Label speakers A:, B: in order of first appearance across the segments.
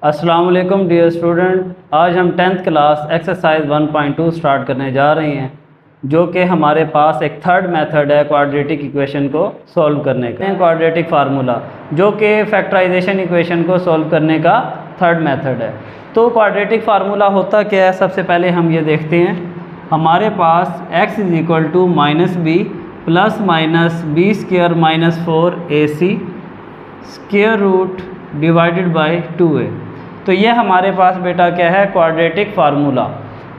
A: अस्सलाम वालेकुम dear student. आज हम 10th क्लास एक्सरसाइज 1.2 स्टार्ट करने जा रहे हैं, जो कि हमारे पास एक थर्ड मेथड है क्वाड्रेटिक इक्वेशन को सॉल्व करने का। क्वाड्रेटिक फार्मूला जो कि फैक्टराइजेशन इक्वेशन को सॉल्व करने का थर्ड मेथड है। तो क्वाड्रेटिक फार्मूला होता क्या है, सबसे पहले हम ये देखते हैं। हमारे पास x is equal to minus B plus minus B square minus 4ac square root divided by 2a। तो ये हमारे पास बेटा क्या है, क्वाड्रेटिक फार्मूला।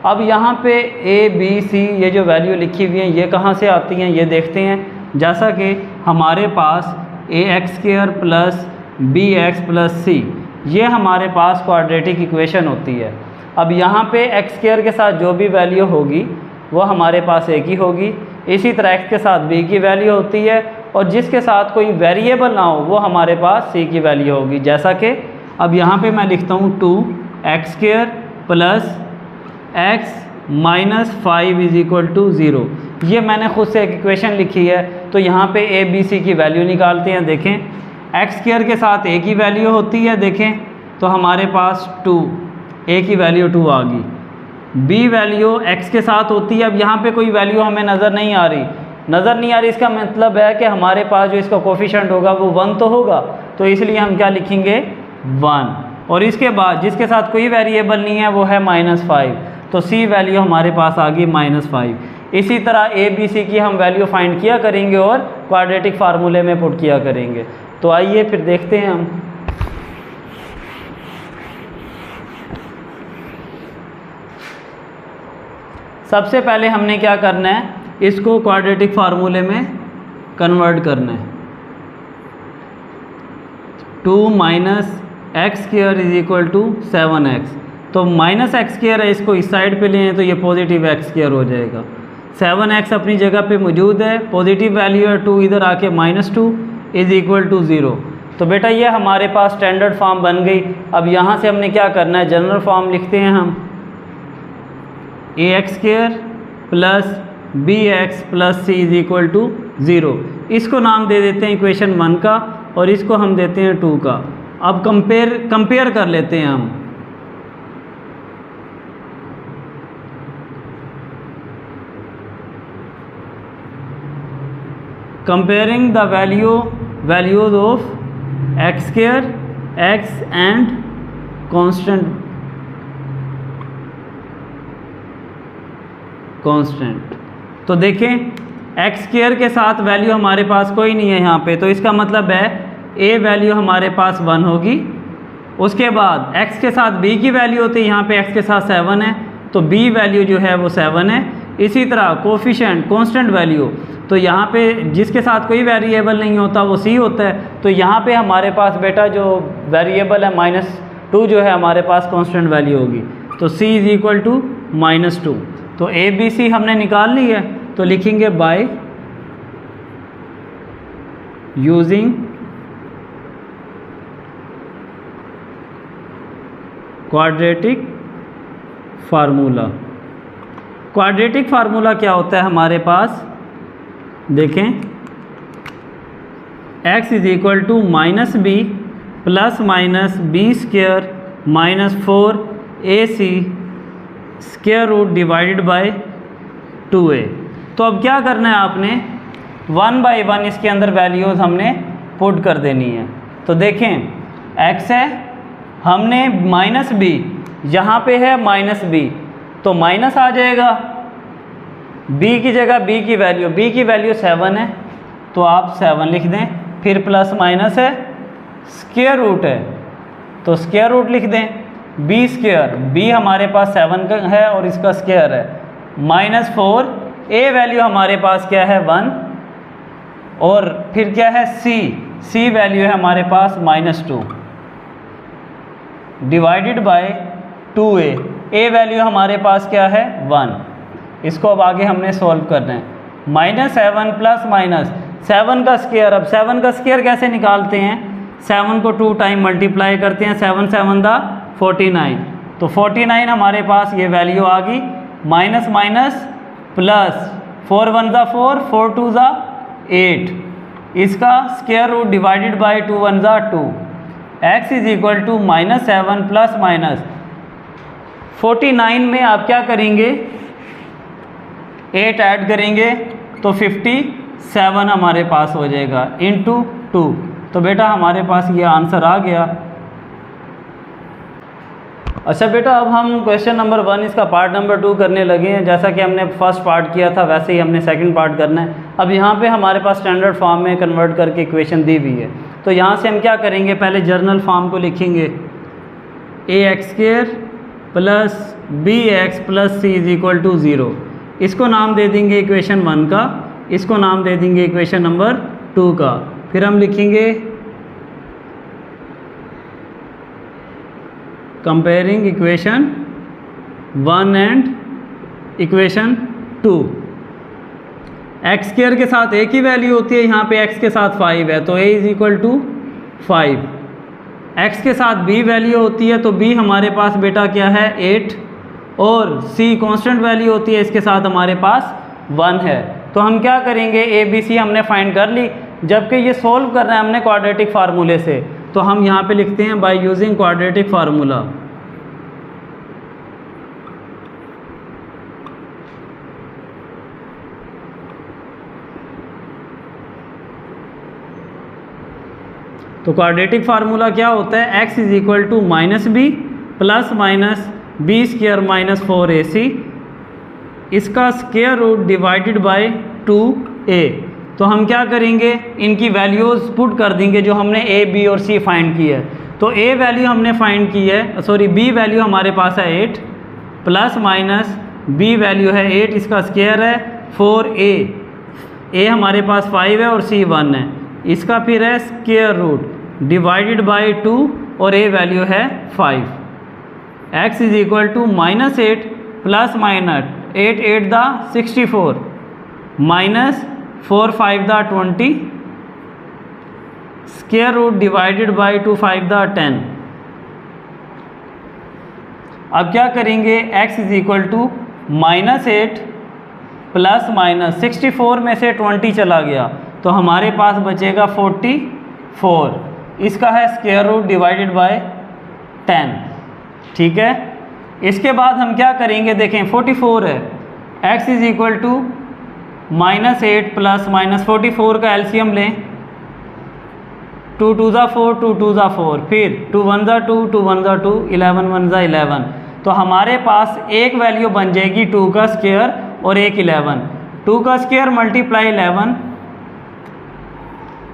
A: अब यहाँ पे a b c ये जो वैल्यू लिखी हुई हैं ये कहाँ से आती हैं ये देखते हैं। जैसा कि हमारे पास ax square plus bx plus c ये हमारे पास क्वाड्रेटिक इक्वेशन होती है। अब यहाँ पे x स्क्वायर के साथ जो भी वैल्यू होगी वो हमारे पास a की होगी, इसी तरह x के साथ b की वैल्यू होती है, और जिसके साथ कोई वेरिएबल ना हो वो हमारे पास c की वैल्यू होगी। जैसा कि अब यहाँ पे मैं लिखता हूँ 2x square plus x minus 5 is equal to 0। ये मैंने खुद से एक इक्वेशन लिखी है। तो यहाँ पे a b c की वैल्यू निकालते हैं। देखें x स्क्वायर के साथ a की वैल्यू होती है, देखें तो हमारे पास 2, a की वैल्यू 2 आ गई। b वैल्यू x के साथ होती है। अब यहाँ पे कोई वैल्यू हमें नज़र नहीं आ रही, इसका मतलब है कि हमारे पास जो इसका कोफिशिएंट होगा वो 1 तो होगा, तो इसलिए हम क्या लिखेंगे 1। और इसके बाद जिसके साथ कोई वेरिएबल नहीं है वो है -5, तो c वैल्यू हमारे पास आ गई -5। इसी तरह a b c की हम वैल्यू फाइंड किया करेंगे और क्वाड्रेटिक फार्मूले में पुट किया करेंगे। तो आइए फिर देखते हैं हम। सबसे पहले हमने क्या करना है, इसको क्वाड्रेटिक फार्मूले में कन्वर्ट करना है। 2 minus X square is equal to 7x। तो माइनस एक्स स्क्वायर है, इसको इस साइड पे लें तो ये पॉजिटिव एक्स स्क्वायर हो जाएगा। 7x अपनी जगह पे मौजूद है, पॉजिटिव वैल्यू है 2, इधर आके -2 इज इक्वल टू 0। तो बेटा ये हमारे पास स्टैंडर्ड फॉर्म बन गई। अब यहाँ से हमने क्या करना है, जनरल फॉर्म लिखते हैं हम। ax square plus bx plus c is equal to 0। इसको नाम दे देते हैं इक्वेशन 1 का, और इसको हम देते हैं 2 का। अब कंपेयर कर लेते हैं हम। Comparing the values of x square, x and constant. तो देखें एक्स स्क्वायर के साथ वैल्यू हमारे पास कोई नहीं है यहाँ पे, तो इसका मतलब है a वैल्यू हमारे पास 1 होगी। उसके बाद x के साथ b की वैल्यू होती है, यहाँ पे x के साथ 7 है तो b वैल्यू जो है वो 7 है। इसी तरह कोफिशिएंट कांस्टेंट वैल्यू, तो यहाँ पे जिसके साथ कोई वेरिएबल नहीं होता वो c होता है। तो यहाँ पे हमारे पास बेटा जो वेरिएबल है -2 जो है हमारे पास कांस्टेंट वैल्यू होगी, तो c इज़ इक्वल टू -2। तो a b c हमने निकाल ली है, तो लिखेंगे by using quadratic formula. Quadratic formula क्या होता है हमारे पास, देखें x is equal to -b plus minus b square minus 4ac square root divided by 2a। तो अब क्या करना है आपने, 1 बाई 1 इसके अंदर वैल्यूज़ हमने पुट कर देनी है। तो देखें x है, हमने -b, यहाँ पे है -b तो माइनस आ जाएगा। b की जगह b की वैल्यू 7 है तो आप 7 लिख दें, फिर प्लस माइनस है, स्क्वायर रूट है तो स्क्वायर रूट लिख दें। b स्क्वायर, b हमारे पास 7 का है और इसका स्क्वायर है -4, a वैल्यू हमारे पास क्या है 1, और फिर क्या है c वैल्यू है हमारे पास -2 divided by 2a। a value हमारे पास क्या है 1। इसको अब आगे हमने सॉल्व करना है। -7 प्लस माइनस 7 का स्क्वायर। अब 7 का स्क्वायर कैसे निकालते हैं, 7 को 2 टाइम मल्टीप्लाई करते हैं, 7 7 दा 49, तो 49 हमारे पास ये वैल्यू आ गई। माइनस माइनस प्लस 4 1 ज़ा 4, 4 2 ज़ा 8, इसका स्क्वायर रूट डिवाइडेड बाय 2 1 ज़ा 2। x is equal to -7 plus minus 49 में आप क्या करेंगे 8 ऐड करेंगे तो 57 हमारे पास हो जाएगा इंटू 2। तो बेटा हमारे पास ये आंसर आ गया। अच्छा बेटा अब हम क्वेश्चन नंबर 1 इसका पार्ट नंबर 2 करने लगे हैं। जैसा कि हमने फर्स्ट पार्ट किया था वैसे ही हमने सेकंड पार्ट करना है। अब यहाँ पे हमारे पास स्टैंडर्ड फॉर्म में कन्वर्ट करके इक्वेशन दी हुई है। तो यहाँ से हम क्या करेंगे पहले जर्नल फॉर्म को लिखेंगे ax² plus bx plus c is equal to 0। इसको नाम दे देंगे इक्वेशन 1 का, इसको नाम दे देंगे इक्वेशन नंबर 2 का। फिर हम लिखेंगे comparing equation 1 and equation 2। x² के साथ a की वैल्यू होती है, यहाँ पे x के साथ 5 है तो a is equal to 5। x के साथ b वैल्यू होती है तो b हमारे पास बेटा क्या है 8 और c कांस्टेंट वैल्यू होती है, इसके साथ हमारे पास 1 है। तो हम क्या करेंगे a b c हमने फाइंड कर ली, जबकि ये सोल्व कर रहे हैं हमने क्वाड्रेटिक फार्मूले से। तो हम यहाँ पे लिखते हैं बाय यूजिंग क्वाड्रेटिक फार्मूला। तो क्वाड्रेटिक फार्मूला क्या होता है x is equal to -b plus minus b² minus 4ac, इसका square root divided by 2a। तो हम क्या करेंगे इनकी वैल्यूज़ पुट कर देंगे जो हमने a b और c फाइंड की है। तो a वैल्यू हमने फाइंड की है, सॉरी b वैल्यू हमारे पास है 8 प्लस माइनस b वैल्यू है 8, इसका स्क्वायर है 4a। a हमारे पास 5 है और c 1 है, इसका फिर है स्क्वायर रूट डिवाइडेड बाय 2 और a वैल्यू है 5। x is equal to -8 plus minus 8 8 दा 64 माइनस 4 5 दा 20 स्क्वायर रूट डिवाइडेड बाय 2 5 दा 10। अब क्या करेंगे x is equal to -8 plus minus 64 में से 20 चला गया तो हमारे पास बचेगा 44, इसका है स्क्वायर रूट डिवाइडेड बाय 10। ठीक है, इसके बाद हम क्या करेंगे देखें 44 है, x is equal to -8 plus minus 44 का एलसीएम लें, 2 2 ज़ा 4 2 2 ज़ा 4, फिर 2 1 ज़ा 2 2 1 ज़ा 2 11 1 ज़ा 11। तो हमारे पास एक वैल्यू बन जाएगी 2 का स्क्वायर और एक 11। 2 का स्क्वायर मल्टीप्लाई 11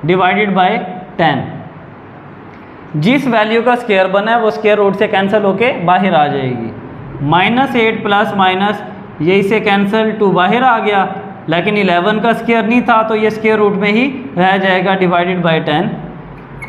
A: डिवाइडेड बाय 10। जिस वैल्यू का स्क्वायर बना है वो स्क्वायर रूट से कैंसिल होके बाहर आ जाएगी। -8 प्लस माइनस ये इसे कैंसिल, 2 बाहर आ गया, लेकिन 11 का स्क्वायर नहीं था तो ये स्क्वायर रूट में ही रह जाएगा डिवाइडेड बाय 10।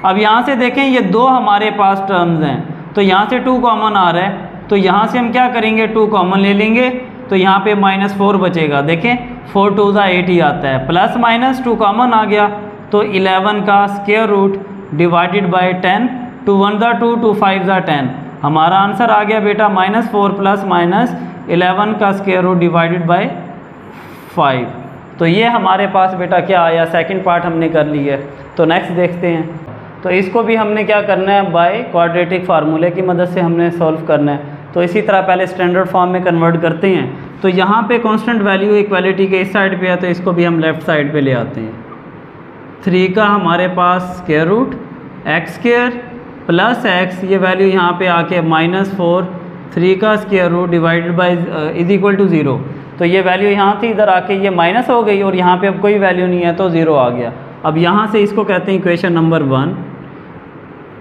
A: अब यहाँ से देखें ये दो हमारे पास टर्म्स हैं तो यहाँ से 2 कॉमन आ रहा है, तो यहाँ से हम क्या करेंगे 2 कॉमन ले लेंगे तो यहाँ पे -4 बचेगा। देखें 4 2 ज़ा 8 ही आता है, प्लस माइनस 2 कॉमन आ गया तो 11 का स्क्वायर रूट डिवाइडेड बाय 10, 2 1 ज़ा 2 2 5 ज़ा 10। हमारा आंसर आ गया बेटा -4 प्लस माइनस 11 का स्क्वायर रूट डिवाइडेड बाय 5। तो ये हमारे पास बेटा क्या आया, सेकंड पार्ट हमने कर लिया है। तो नेक्स्ट देखते हैं। तो इसको भी हमने क्या करना है बाय क्वाड्रेटिक फार्मूले की मदद से हमने सॉल्व करना है। तो इसी तरह पहले स्टैंडर्ड फॉर्म में कन्वर्ट करते हैं। तो यहाँ पे कांस्टेंट वैल्यू इक्वालिटी के इस साइड पे है तो इसको भी हम लेफ़्ट साइड पे ले आते हैं। 3 का हमारे पास square root x² plus x, ये वैल्यू यहाँ पे आके -4, 3 का square root divided by is equal to 0। तो ये वैल्यू यहाँ थी, इधर आके ये माइनस हो गई और यहाँ पे अब कोई वैल्यू नहीं है तो 0 आ गया। अब यहाँ से इसको कहते हैं इक्वेशन नंबर 1।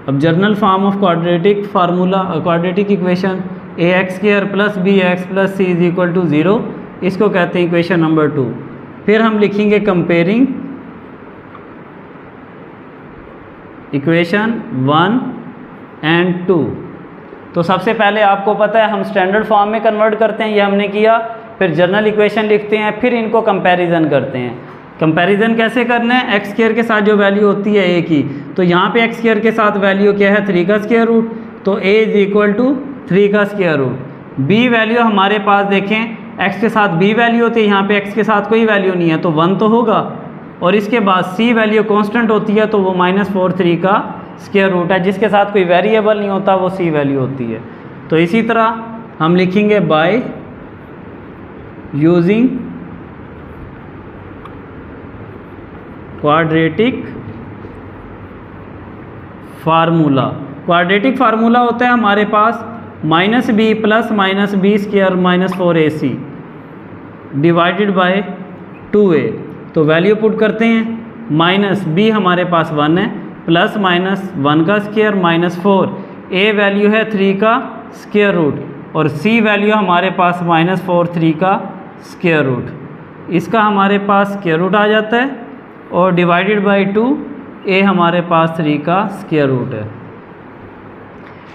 A: अब general form of quadratic formula, quadratic equation ax² plus bx plus c is equal to 0, इसको कहते हैं इक्वेशन नंबर 2। फिर हम लिखेंगे कंपेयरिंग इक्वेशन 1 एंड 2। तो सबसे पहले आपको पता है हम स्टैंडर्ड फॉर्म में कन्वर्ट करते हैं, ये हमने किया। फिर जर्नल इक्वेशन लिखते हैं, फिर इनको कंपैरिजन करते हैं। कंपैरिजन कैसे करना है, x² के साथ जो वैल्यू होती है a की, तो यहाँ पे x² के साथ वैल्यू क्या है 3 का स्क्वायर रूट, तो a इज इक्वल टू 3 का स्क्वायर रूट। b वैल्यू हमारे पास देखें x के साथ b वैल्यू होती है, यहाँ पे x के साथ कोई वैल्यू नहीं है तो 1 तो होगा। और इसके बाद c वैल्यू कांस्टेंट होती है तो वो -4 3 का स्क्वायर रूट है, जिसके साथ कोई वेरिएबल नहीं होता वो सी वैल्यू होती है। तो इसी तरह हम लिखेंगे by using quadratic formula. Quadratic formula होता है हमारे पास minus B plus minus B square minus 4ac divided by 2a। तो वैल्यू पुट करते हैं, माइनस बी हमारे पास 1 है, प्लस माइनस 1 का स्क्वायर माइनस 4, a वैल्यू है 3 का स्क्वायर रूट और c वैल्यू हमारे पास माइनस 4 3 का स्क्वायर रूट। इसका हमारे पास स्क्वायर रूट आ जाता है और डिवाइडेड बाय 2, a हमारे पास 3 का स्क्वायर रूट है।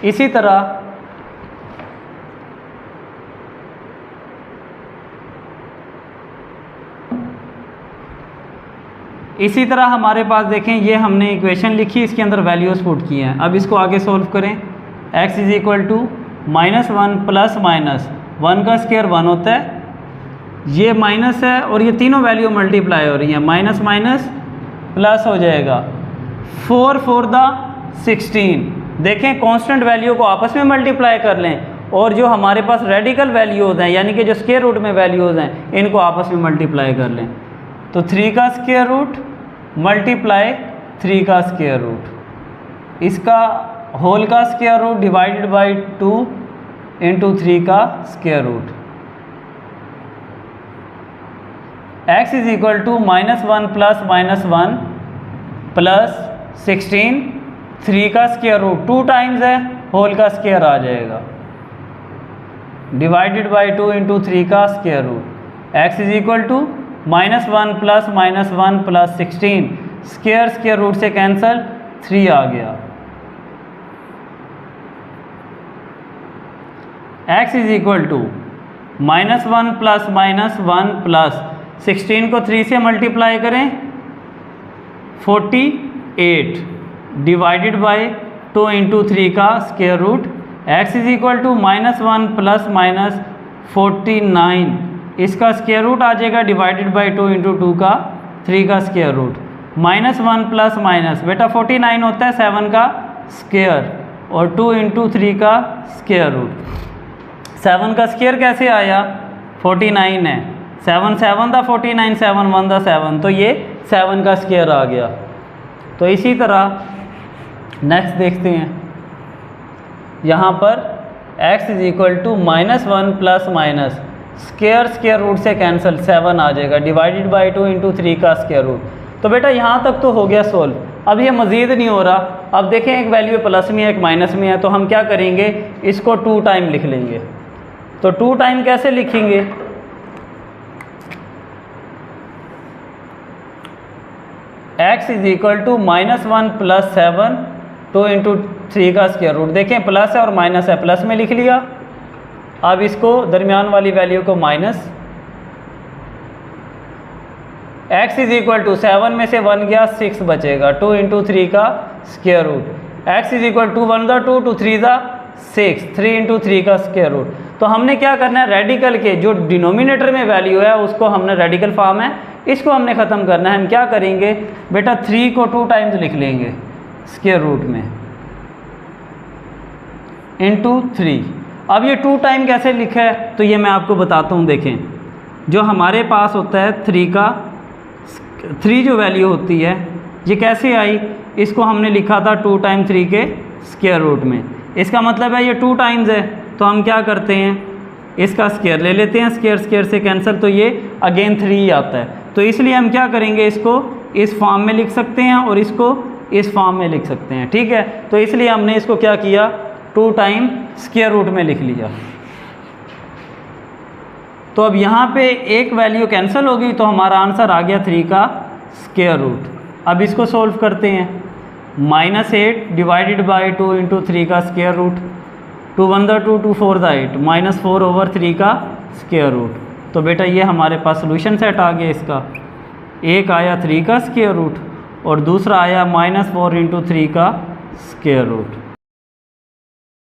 A: इसी तरह हमारे पास देखें, ये हमने इक्वेशन लिखी, इसके अंदर वैल्यूज़ पुट की हैं। अब इसको आगे सोल्व करें। x is equal to -1 plus minus 1 का स्क्वायर 1 होता है, ये माइनस है और ये तीनों वैल्यू मल्टीप्लाई हो रही हैं, माइनस माइनस प्लस हो जाएगा 4 4 दा 16। देखें कांस्टेंट वैल्यू को आपस में मल्टीप्लाई कर लें और जो हमारे पास रेडिकल वैल्यूज़ हैं यानी कि जो स्क्वायर रूट में वैल्यूज़ हैं इनको आपस में मल्टीप्लाई कर लें। तो 3 का स्क्वायर रूट मल्टीप्लाई 3 का स्क्वायर रूट, इसका होल का square root divided by 2 into 3 का square root. x is equal to -1 plus -1 plus 16, 3 का स्क्वायर रूट 2 टाइम्स है, होल का स्क्वायर आ जाएगा डिवाइडेड बाय 2 इंटू 3 का square root. x is equal to -1 plus -1 plus 16, square square root से cancel 3 आ गया। x is equal to -1 plus -1 plus 16 को 3 से मल्टीप्लाई करें 48 डिवाइडेड बाय 2 इंटू 3 का square root. x is equal to -1 plus -49, इसका square root आ जाएगा divided by 2 into 2 का 3 का स्क्वायर रूट। -1 प्लस माइनस बेटा 49 होता है 7 का स्क्वायर और 2 इंटू 3 का स्क्वायर रूट। 7 का स्क्वायर कैसे आया, 49 है, 7 7 दा 49, 7 1 दा 7, तो ये 7 का स्क्वायर आ गया। तो इसी तरह नेक्स्ट देखते हैं, यहाँ पर x is equal to -1 plus minus square square root से कैंसिल 7 आ जाएगा डिवाइडेड बाय 2 इंटू 3 का स्क्वायर रूट। तो बेटा यहाँ तक तो हो गया सोल्व, अब ये मज़ीद नहीं हो रहा। अब देखें एक वैल्यू प्लस में है एक माइनस में है, तो हम क्या करेंगे, इसको 2 टाइम लिख लेंगे। तो 2 टाइम कैसे लिखेंगे, x is equal to -1 plus 7 2 into 3 का स्क्वायर रूट। देखें प्लस है और माइनस है, प्लस में लिख लिया। अब इसको दरमियान वाली वैल्यू को minus, x is equal to 7 में से 1 गया 6 बचेगा 2 इंटू 3 का square root. x is equal to 1 दा 2 2 3 दा 6 3 इंटू 3 का स्क्वायर रूट। तो हमने क्या करना है, रेडिकल के जो डिनोमिनेटर में वैल्यू है उसको हमने रेडिकल फॉर्म है इसको हमने ख़त्म करना है। हम क्या करेंगे बेटा 3 को 2 टाइम्स लिख लेंगे स्क्वायर रूट में इंटू 3। अब ये 2 टाइम कैसे लिखा है तो ये मैं आपको बताता हूँ। देखें जो हमारे पास होता है 3 जो वैल्यू होती है ये कैसे आई, इसको हमने लिखा था 2 टाइम 3 के स्क्वायर रूट में। इसका मतलब है ये 2 टाइम्स है, तो हम क्या करते हैं इसका स्क्वायर ले लेते हैं, स्क्वायर स्क्वायर से कैंसिल, तो ये अगेन 3 आता है। तो इसलिए हम क्या करेंगे, इसको इस फॉर्म में लिख सकते हैं और इसको इस फॉर्म में लिख सकते हैं, ठीक है। तो इसलिए हमने इसको क्या किया 2 टाइम स्क्वायर रूट में लिख लिया। तो अब यहाँ पे एक वैल्यू कैंसिल होगी तो हमारा आंसर आ गया 3 का स्क्वायर रूट। अब इसको सोल्व करते हैं, -8 डिवाइडेड बाई 2 इंटू 3 का स्क्वायर रूट, 2 1 दा 2 2 4 दा 8 -4 ओवर 3 का स्क्वायर रूट। तो बेटा ये हमारे पास सोल्यूशन सेट आ गया इसका। एक आया 3 का स्क्वायर रूट और दूसरा आया -4 इंटू 3 का स्क्वायर रूट।